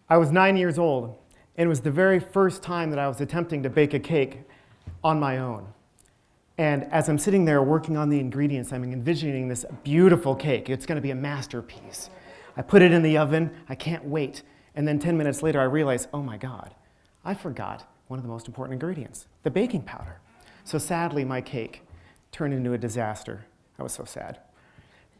I was 9 years old, and it was the very first time that I was attempting to bake a cake on my own. And as I'm sitting there working on the ingredients, I'm envisioning this beautiful cake. It's going to be a masterpiece. I put it in the oven. I can't wait. And then 10 minutes later, I realize, oh my God, I forgot one of the most important ingredients, the baking powder. So sadly, my cake turned into a disaster. I was so sad.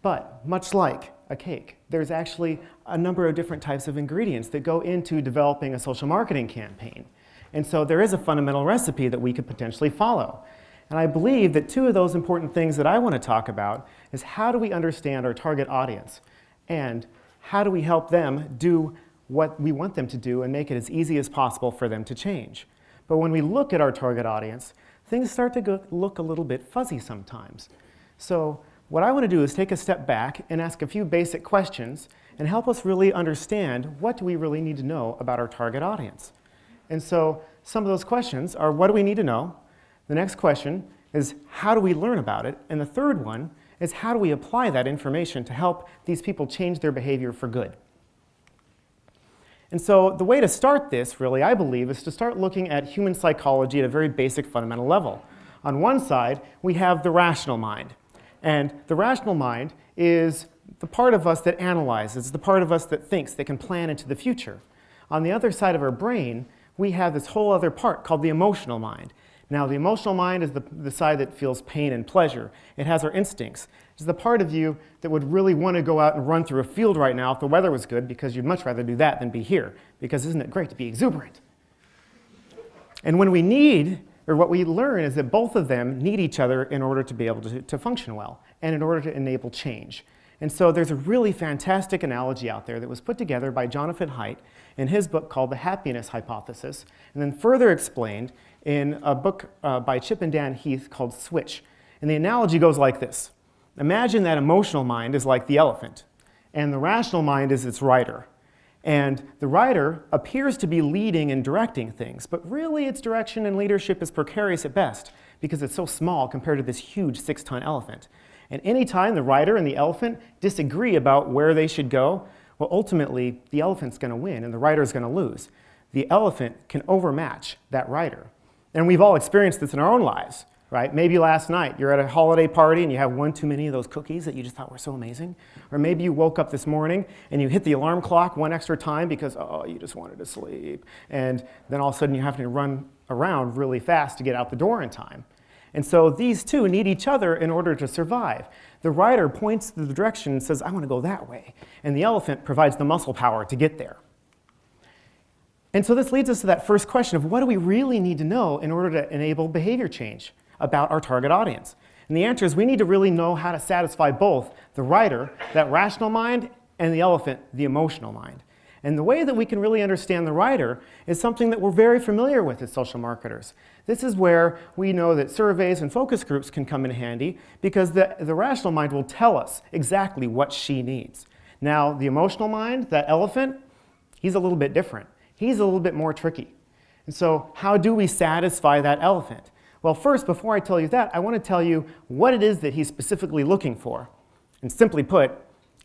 But much like a cake, there's actually a number of different types of ingredients that go into developing a social marketing campaign. And so there is a fundamental recipe that we could potentially follow. And I believe that two of those important things that I want to talk about is how do we understand our target audience and how do we help them do what we want them to do and make it as easy as possible for them to change. But when we look at our target audience, things start to look a little bit fuzzy sometimes. So what I want to do is take a step back and ask a few basic questions and help us really understand what do we really need to know about our target audience. And so some of those questions are, what do we need to know? The next question is, how do we learn about it? And the third one is, how do we apply that information to help these people change their behavior for good? And so the way to start this, really, I believe, is to start looking at human psychology at a very basic fundamental level. On one side, we have the rational mind. And the rational mind is the part of us that analyzes, the part of us that thinks, that can plan into the future. On the other side of our brain, we have this whole other part called the emotional mind. Now, the emotional mind is the side that feels pain and pleasure. It has our instincts. It's the part of you that would really want to go out and run through a field right now if the weather was good, because you'd much rather do that than be here, because isn't it great to be exuberant? And when we need, or what we learn is that both of them need each other in order to be able to function well and in order to enable change. And so there's a really fantastic analogy out there that was put together by Jonathan Haidt in his book called The Happiness Hypothesis, and then further explained in a book by Chip and Dan Heath called Switch. And the analogy goes like this. Imagine that emotional mind is like the elephant, and the rational mind is its rider. And the rider appears to be leading and directing things, but really its direction and leadership is precarious at best because it's so small compared to this huge 6-ton elephant. And anytime the rider and the elephant disagree about where they should go, well, ultimately, the elephant's going to win and the rider's going to lose. The elephant can overmatch that rider. And we've all experienced this in our own lives, right? Maybe last night you're at a holiday party and you have one too many of those cookies that you just thought were so amazing. Or maybe you woke up this morning and you hit the alarm clock one extra time because, oh, you just wanted to sleep. And then all of a sudden you have to run around really fast to get out the door in time. And so these two need each other in order to survive. The rider points to the direction and says, I want to go that way. And the elephant provides the muscle power to get there. And so this leads us to that first question of what do we really need to know in order to enable behavior change about our target audience? And the answer is we need to really know how to satisfy both the rider, that rational mind, and the elephant, the emotional mind. And the way that we can really understand the rider is something that we're very familiar with as social marketers. This is where we know that surveys and focus groups can come in handy because the rational mind will tell us exactly what she needs. Now, the emotional mind, that elephant, he's a little bit different. He's a little bit more tricky. And so how do we satisfy that elephant? Well, first, before I tell you that, I want to tell you what it is that he's specifically looking for. And simply put,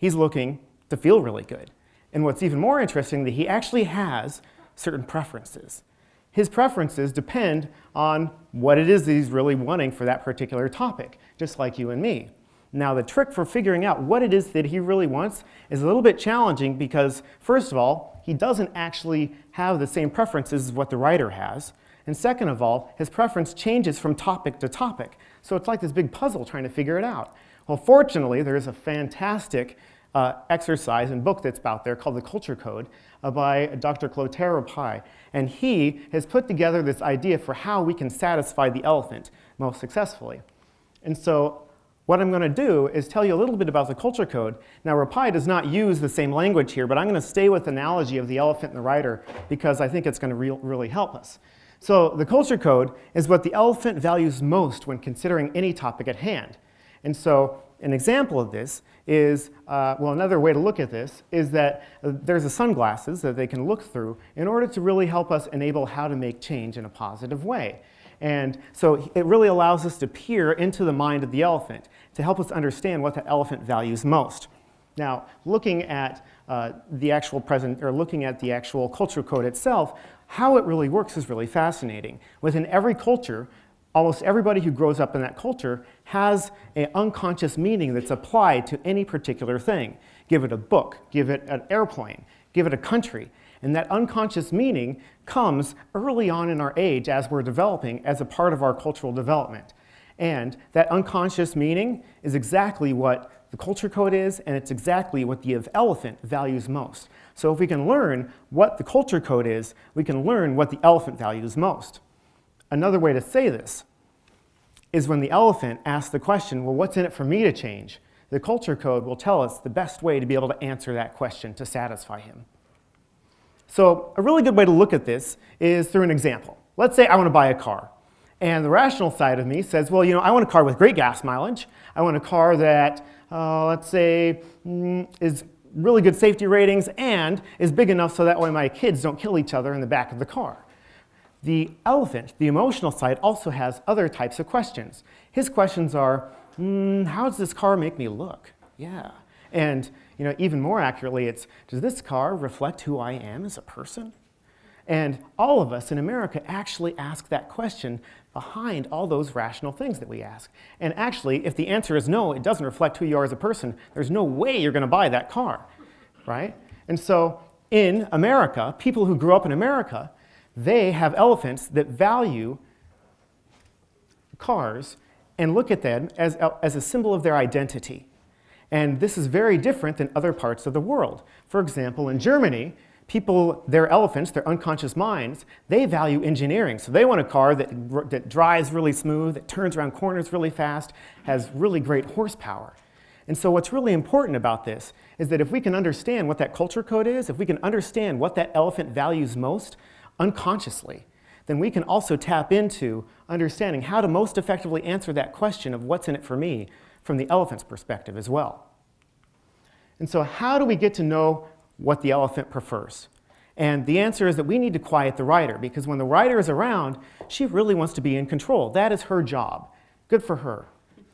he's looking to feel really good. And what's even more interesting, that he actually has certain preferences. His preferences depend on what it is that he's really wanting for that particular topic, just like you and me. Now, the trick for figuring out what it is that he really wants is a little bit challenging because, first of all, he doesn't actually have the same preferences as what the writer has. And second of all, his preference changes from topic to topic. So it's like this big puzzle trying to figure it out. Well, fortunately, there is a fantastic exercise and book that's out there called The Culture Code by Dr. Clotaire Rapaille. And he has put together this idea for how we can satisfy the elephant most successfully. And so what I'm going to do is tell you a little bit about the culture code. Now, Rapaille does not use the same language here, but I'm going to stay with the analogy of the elephant and the rider because I think it's going to really help us. So the culture code is what the elephant values most when considering any topic at hand. And so an example of this is, well, another way to look at this is that there's the sunglasses that they can look through in order to really help us enable how to make change in a positive way. And so it really allows us to peer into the mind of the elephant to help us understand what the elephant values most. Now, looking at the actual culture code itself, how it really works is really fascinating. Within every culture, almost everybody who grows up in that culture has an unconscious meaning that's applied to any particular thing. Give it a book, give it an airplane, give it a country. And that unconscious meaning comes early on in our age as we're developing as a part of our cultural development. And that unconscious meaning is exactly what the culture code is, and it's exactly what the elephant values most. So if we can learn what the culture code is, we can learn what the elephant values most. Another way to say this is when the elephant asks the question, well, what's in it for me to change? The culture code will tell us the best way to be able to answer that question to satisfy him. So a really good way to look at this is through an example. Let's say I want to buy a car. And the rational side of me says, well, I want a car with great gas mileage. I want a car that, let's say, is really good safety ratings and is big enough so that way my kids don't kill each other in the back of the car. The elephant, the emotional side, also has other types of questions. His questions are, how does this car make me look? Yeah. And even more accurately, it's, does this car reflect who I am as a person? And all of us in America actually ask that question behind all those rational things that we ask. And actually, if the answer is no, it doesn't reflect who you are as a person, there's no way you're going to buy that car, right? And so in America, people who grew up in America, they have elephants that value cars and look at them as a symbol of their identity. And this is very different than other parts of the world. For example, in Germany, people, their elephants, their unconscious minds, they value engineering. So they want a car that drives really smooth, that turns around corners really fast, has really great horsepower. And so what's really important about this is that if we can understand what that culture code is, if we can understand what that elephant values most unconsciously, then we can also tap into understanding how to most effectively answer that question of what's in it for me from the elephant's perspective as well. And so how do we get to know what the elephant prefers? And the answer is that we need to quiet the rider, because when the rider is around, she really wants to be in control. That is her job. Good for her.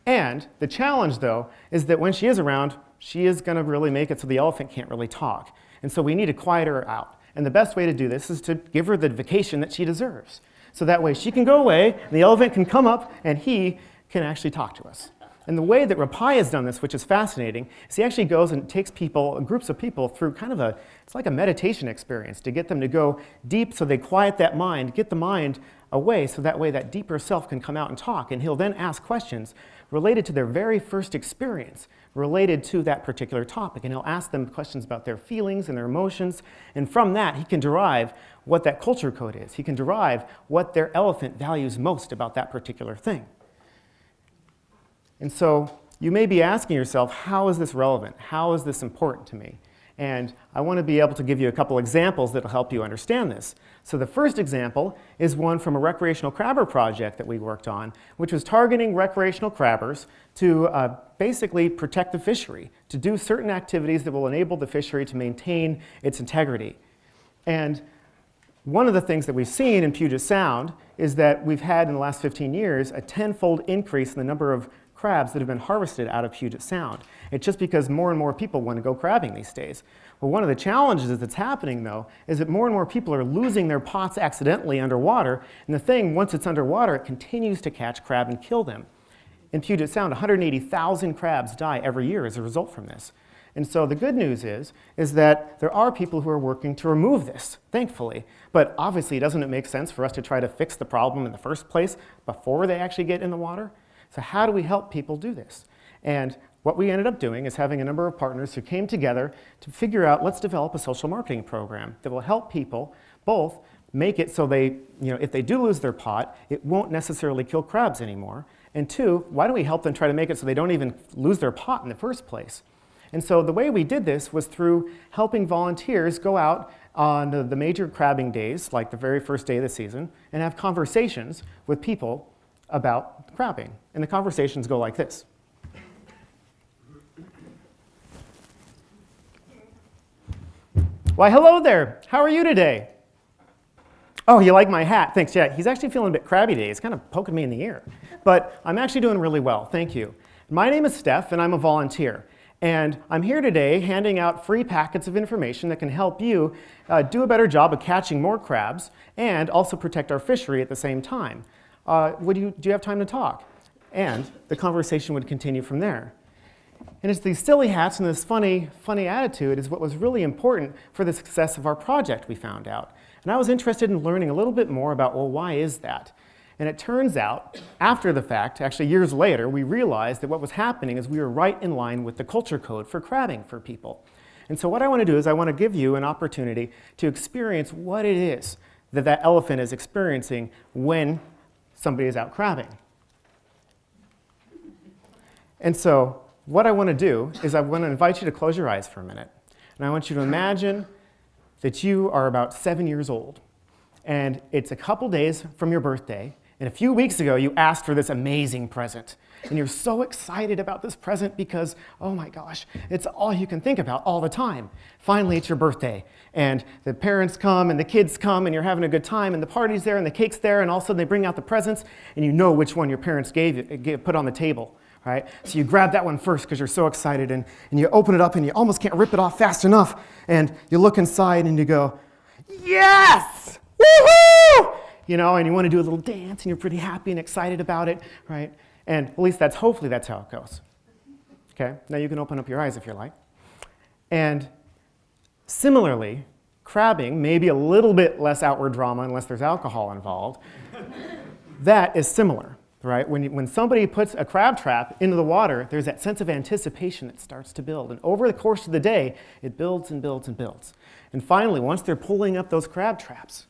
And the challenge, though, is that when she is around, she is going to really make it so the elephant can't really talk. And so we need to quiet her out. And the best way to do this is to give her the vacation that she deserves. So that way she can go away, and the elephant can come up, and he can actually talk to us. And the way that Rapai has done this, which is fascinating, is he actually goes and takes people, groups of people, through kind of it's like a meditation experience to get them to go deep so they quiet that mind, get the mind away so that way that deeper self can come out and talk. And he'll then ask questions related to their very first experience, related to that particular topic. And he'll ask them questions about their feelings and their emotions. And from that, he can derive what that culture code is. He can derive what their elephant values most about that particular thing. And so you may be asking yourself, how is this relevant? How is this important to me? And I want to be able to give you a couple examples that will help you understand this. So the first example is one from a recreational crabber project that we worked on, which was targeting recreational crabbers to basically protect the fishery, to do certain activities that will enable the fishery to maintain its integrity. And one of the things that we've seen in Puget Sound is that we've had in the last 15 years a 10-fold increase in the number of crabs that have been harvested out of Puget Sound. It's just because more and more people want to go crabbing these days. Well, one of the challenges that's happening, though, is that more and more people are losing their pots accidentally underwater, and the thing, once it's underwater, it continues to catch crab and kill them. In Puget Sound, 180,000 crabs die every year as a result from this. And so the good news is that there are people who are working to remove this, thankfully. But obviously, doesn't it make sense for us to try to fix the problem in the first place before they actually get in the water? So how do we help people do this? And what we ended up doing is having a number of partners who came together to figure out, let's develop a social marketing program that will help people both make it so they, if they do lose their pot, it won't necessarily kill crabs anymore. And two, why don't we help them try to make it so they don't even lose their pot in the first place? And so the way we did this was through helping volunteers go out on the major crabbing days, like the very first day of the season, and have conversations with people about crabbing. And the conversations go like this. Why, hello there. How are you today? Oh, you like my hat? Thanks. Yeah, he's actually feeling a bit crabby today. He's kind of poking me in the ear. But I'm actually doing really well. Thank you. My name is Stef, and I'm a volunteer. And I'm here today handing out free packets of information that can help you do a better job of catching more crabs and also protect our fishery at the same time. Do you have time to talk? And the conversation would continue from there. And it's these silly hats and this funny attitude is what was really important for the success of our project, we found out. And I was interested in learning a little bit more about, well, why is that? And it turns out, after the fact, actually years later, we realized that what was happening is we were right in line with the culture code for crabbing for people. And so what I want to do is I want to give you an opportunity to experience what it is that that elephant is experiencing when somebody is out crabbing. And so what I want to do is I want to invite you to close your eyes for a minute. And I want you to imagine that you are about 7 years old. And it's a couple days from your birthday. And a few weeks ago, you asked for this amazing present. And you're so excited about this present because, oh my gosh, it's all you can think about all the time. Finally, it's your birthday. And the parents come and the kids come and you're having a good time and the party's there and the cake's there and all of a sudden they bring out the presents and you know which one your parents put on the table. Right? So you grab that one first because you're so excited and you open it up and you almost can't rip it off fast enough. And you look inside and you go, yes! Woohoo! You know, and you want to do a little dance and you're pretty happy and excited about it, right? And at least hopefully that's how it goes. Okay, now you can open up your eyes if you like. And similarly, crabbing, maybe a little bit less outward drama unless there's alcohol involved, that is similar, right? When somebody puts a crab trap into the water, there's that sense of anticipation that starts to build. And over the course of the day, it builds and builds and builds. And finally, once they're pulling up those crab traps,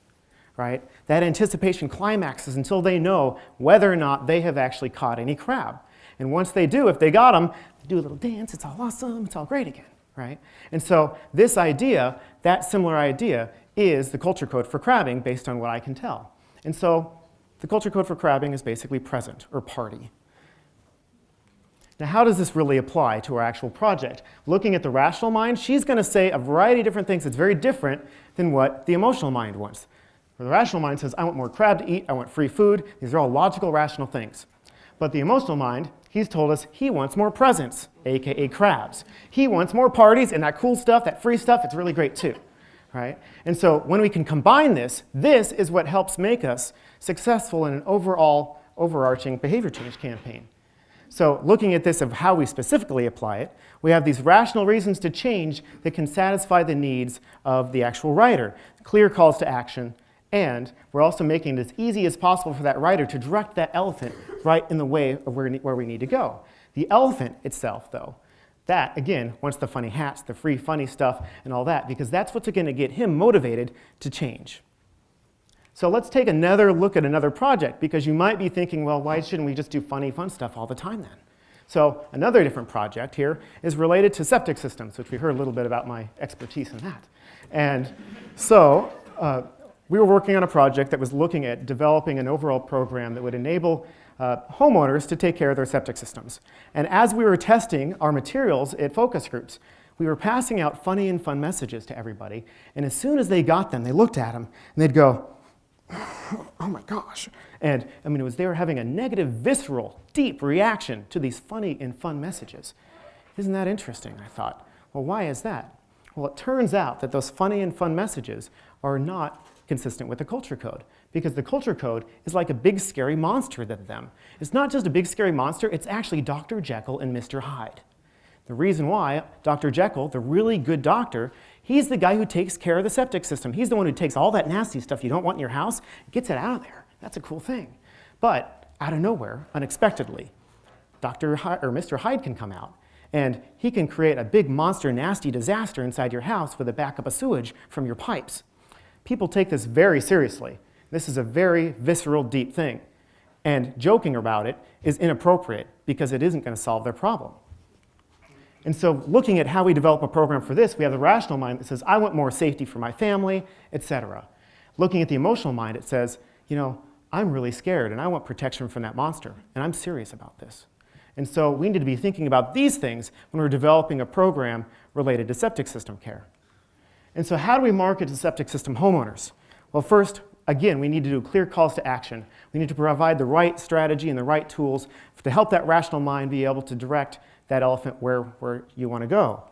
right, that anticipation climaxes until they know whether or not they have actually caught any crab. And once they do, if they got them, they do a little dance, it's all awesome, it's all great again, right? And so this idea, that similar idea, is the culture code for crabbing based on what I can tell. And so the culture code for crabbing is basically present or party. Now, how does this really apply to our actual project? Looking at the rational mind, she's going to say a variety of different things that's very different than what the emotional mind wants. The rational mind says, I want more crab to eat, I want free food. These are all logical, rational things. But the emotional mind, he's told us he wants more presents, aka crabs. He wants more parties and that cool stuff, that free stuff, it's really great too. Right? And so when we can combine this is what helps make us successful in an overall overarching behavior change campaign. So looking at this of how we specifically apply it, we have these rational reasons to change that can satisfy the needs of the actual writer, clear calls to action, and we're also making it as easy as possible for that writer to direct that elephant right in the way of where we need to go. The elephant itself, though, that, again, wants the funny hats, the free funny stuff, and all that, because that's what's going to get him motivated to change. So let's take another look at another project, because you might be thinking, well, why shouldn't we just do funny, fun stuff all the time then? So another different project here is related to septic systems, which we heard a little bit about my expertise in that. And so we were working on a project that was looking at developing an overall program that would enable homeowners to take care of their septic systems. And as we were testing our materials at focus groups, we were passing out funny and fun messages to everybody. And as soon as they got them, they looked at them and they'd go, oh my gosh. And I mean, they were having a negative, visceral, deep reaction to these funny and fun messages. Isn't that interesting? I thought, well, why is that? Well, it turns out that those funny and fun messages are not consistent with the culture code, because the culture code is like a big scary monster to them. It's not just a big scary monster, it's actually Dr. Jekyll and Mr. Hyde. The reason why, Dr. Jekyll, the really good doctor, he's the guy who takes care of the septic system. He's the one who takes all that nasty stuff you don't want in your house, gets it out of there. That's a cool thing. But out of nowhere, unexpectedly, Dr. Hyde, or Mr. Hyde can come out, and he can create a big monster, nasty disaster inside your house with a backup of sewage from your pipes. People take this very seriously. This is a very visceral, deep thing. And joking about it is inappropriate because it isn't going to solve their problem. And so looking at how we develop a program for this, we have the rational mind that says, I want more safety for my family, etc. Looking at the emotional mind, it says, you know, I'm really scared and I want protection from that monster, and I'm serious about this. And so we need to be thinking about these things when we're developing a program related to septic system care. And so how do we market to septic system homeowners? Well, first, again, we need to do clear calls to action. We need to provide the right strategy and the right tools to help that rational mind be able to direct that elephant where you want to go.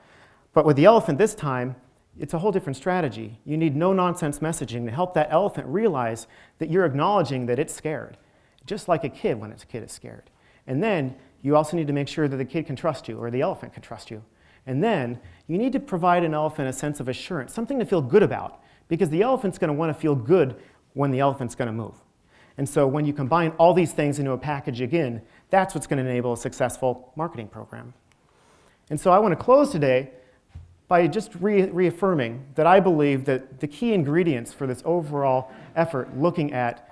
But with the elephant this time, it's a whole different strategy. You need no-nonsense messaging to help that elephant realize that you're acknowledging that it's scared, just like a kid when its kid is scared. And then you also need to make sure that the kid can trust you, or the elephant can trust you. And then you need to provide an elephant a sense of assurance, something to feel good about, because the elephant's going to want to feel good when the elephant's going to move. And so when you combine all these things into a package again, that's what's going to enable a successful marketing program. And so I want to close today by just reaffirming that I believe that the key ingredients for this overall effort looking at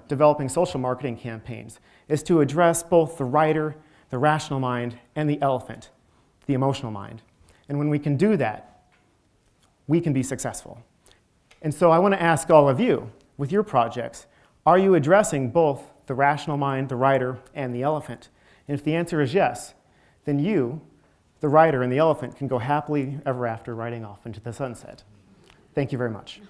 developing social marketing campaigns is to address both the writer, the rational mind, and the elephant, the emotional mind. And when we can do that, we can be successful. And so I want to ask all of you, with your projects, are you addressing both the rational mind, the writer, and the elephant? And if the answer is yes, then you, the writer and the elephant, can go happily ever after riding off into the sunset. Thank you very much.